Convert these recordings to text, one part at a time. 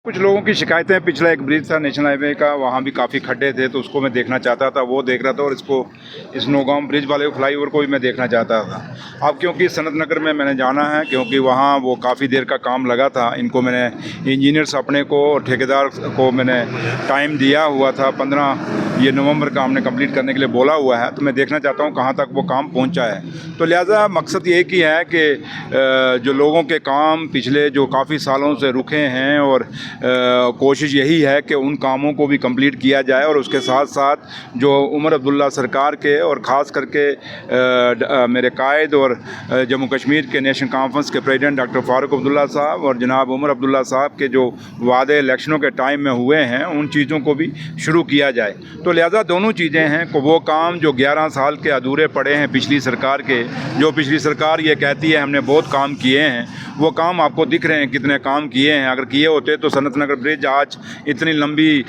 कुछ लोगों की शिकायतें, पिछला एक ब्रिज था नेशनल हाईवे का, वहाँ भी काफ़ी खड्डे थे, तो उसको मैं देखना चाहता था, वो देख रहा था। और इस नौगांव ब्रिज वाले फ्लाईओवर को भी मैं देखना चाहता था। अब क्योंकि सनत नगर में मैंने जाना है, क्योंकि वहाँ वो काफ़ी देर का काम लगा था। इनको मैंने इंजीनियर्स अपने को और ठेकेदार को मैंने टाइम दिया हुआ था, 15 ये नवंबर का हमने कंप्लीट करने के लिए बोला हुआ है। तो मैं देखना चाहता हूँ कहाँ तक वो काम पहुँचा है। तो लिहाजा मकसद ये ही है कि जो लोगों के काम पिछले जो काफ़ी सालों से रुके हैं, और कोशिश यही है कि उन कामों को भी कंप्लीट किया जाए। और उसके साथ साथ जो उमर अब्दुल्ला सरकार के और ख़ास करके मेरे कायद और जम्मू कश्मीर के नेशनल कॉन्फ्रेंस के प्रेसिडेंट डॉक्टर फ़ारूक अब्दुल्ला साहब और जनाब उमर अब्दुल्ला साहब के जो वादे इलेक्शनों के टाइम में हुए हैं, उन चीज़ों को भी शुरू किया जाए। तो लिहाजा दोनों चीज़ें हैं कि वो काम जो 11 साल के अधूरे पड़े हैं पिछली सरकार के, जो पिछली सरकार ये कहती है हमने बहुत काम किए हैं, वो काम आपको दिख रहे हैं कितने काम किए हैं। अगर किए होते तो सनत नगर ब्रिज आज इतनी लंबी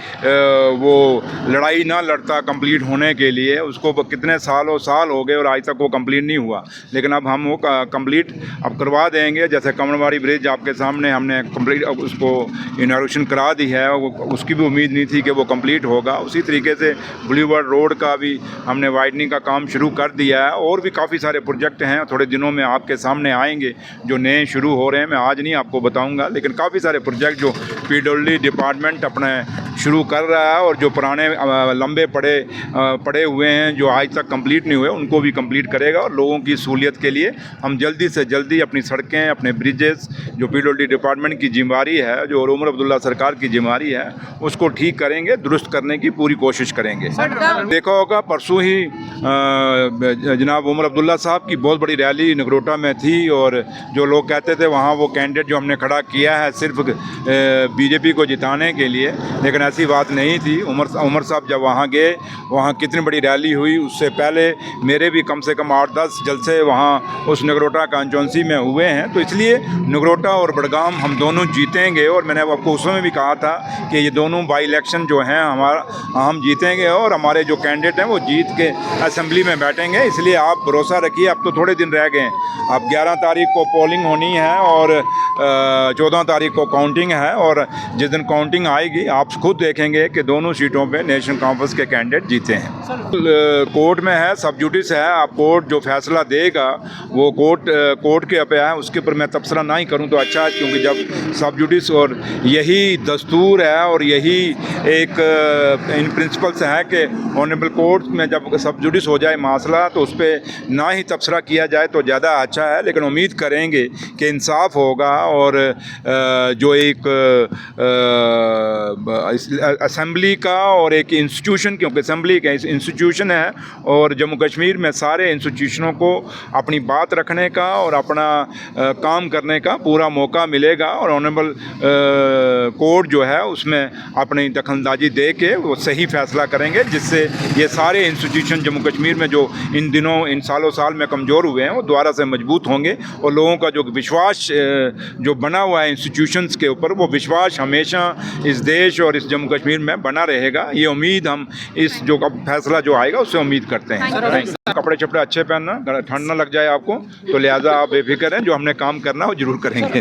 वो लड़ाई ना लड़ता कंप्लीट होने के लिए। उसको कितने सालों साल हो गए और आज तक वो कंप्लीट नहीं हुआ। लेकिन अब हम वो कंप्लीट अब करवा देंगे। जैसे कमरवाड़ी ब्रिज आपके सामने हमने कंप्लीट उसको इनॉग्रेशन करा दी है, उसकी भी उम्मीद नहीं थी कि वो कंप्लीट होगा। उसी तरीके से बुलीवर्ड रोड का भी हमने वाइडनिंग का काम शुरू कर दिया है। और भी काफ़ी सारे प्रोजेक्ट हैं, थोड़े दिनों में आपके सामने आएंगे जो नए शुरू हो रहे हैं। मैं आज नहीं आपको बताऊंगा, लेकिन काफ़ी सारे प्रोजेक्ट जो पीडब्ल्यूडी डिपार्टमेंट अपने शुरू कर रहा है, और जो पुराने लंबे पड़े हुए हैं जो आज तक कंप्लीट नहीं हुए, उनको भी कंप्लीट करेगा। और लोगों की सहूलियत के लिए हम जल्दी से जल्दी अपनी सड़कें, अपने ब्रिजेस जो पीडब्ल्यूडी डिपार्टमेंट की जिम्मेदारी है, जो उमर अब्दुल्ला सरकार की जिम्मेदारी है, उसको ठीक करेंगे, दुरुस्त करने की पूरी कोशिश करेंगे। देखा होगा परसों ही जनाब उमर अब्दुल्ला साहब की बहुत बड़ी रैली नगरोटा में थी, और जो लोग कहते थे वहाँ वो कैंडिडेट जो हमने खड़ा किया है सिर्फ बीजेपी को जिताने के लिए, लेकिन ऐसी बात नहीं थी। उमर साहब जब वहाँ गए, वहाँ कितनी बड़ी रैली हुई। उससे पहले मेरे भी कम से कम 8-10 जलसे वहाँ उस नगरोटा कॉन्स्टिट्यूंसी में हुए हैं। तो इसलिए नगरोटा और बड़गाम हम दोनों जीतेंगे। और मैंने आपको उस समय भी कहा था कि ये दोनों बाई इलेक्शन जो हैं हम जीतेंगे, और हमारे जो कैंडिडेट हैं वो जीत के असेंबली में बैठेंगे। इसलिए आप भरोसा रखिए। अब तो थोड़े दिन रह गए हैं। अब 11 तारीख को पोलिंग होनी है और 14 तारीख को काउंटिंग है। और जिस दिन काउंटिंग आएगी आप खुद देखेंगे कि दोनों सीटों पे नेशनल कॉन्फ्रेंस के कैंडिडेट जीते हैं। कोर्ट में है, सब जुडिस है। आप कोर्ट जो फैसला देगा वो कोर्ट के पे है, उसके ऊपर मैं तबसरा ना ही करूं तो अच्छा है। क्योंकि जब सब जुडिस, और यही दस्तूर है और यही एक इन प्रिंसिपल्स है कि ऑनरेबल कोर्ट में जब सब जुडिस हो जाए मामला, तो उस पर ना ही तबसरा किया जाए तो ज़्यादा अच्छा है। लेकिन उम्मीद करेंगे कि इंसाफ होगा, और जो एक असेंबली का और एक इंस्टीट्यूशन, क्योंकि असेंबली का इंस्टीट्यूशन है, और जम्मू कश्मीर में सारे इंस्टीट्यूशनों को अपनी बात रखने का और अपना काम करने का पूरा मौका मिलेगा। और ऑनरेबल कोर्ट जो है उसमें अपनी दखलंदाजी दे के वो सही फैसला करेंगे, जिससे ये सारे इंस्टीट्यूशन जम्मू कश्मीर में जो इन दिनों इन सालों साल में कमज़ोर हुए हैं वो दोबारा से मजबूत होंगे। और लोगों का जो विश्वास जो बना हुआ है इंस्टीट्यूशंस के ऊपर, वो विश्वास हमेशा इस देश और इस जम्मू कश्मीर में बना रहेगा। ये उम्मीद हम इस जो फैसला जो आएगा उससे उम्मीद करते हैं। कपड़े चपड़े अच्छे पहनना, ठंड ना लग जाए आपको, तो लिहाजा आप बेफिक्र हैं, जो हमने काम करना है वो जरूर करेंगे।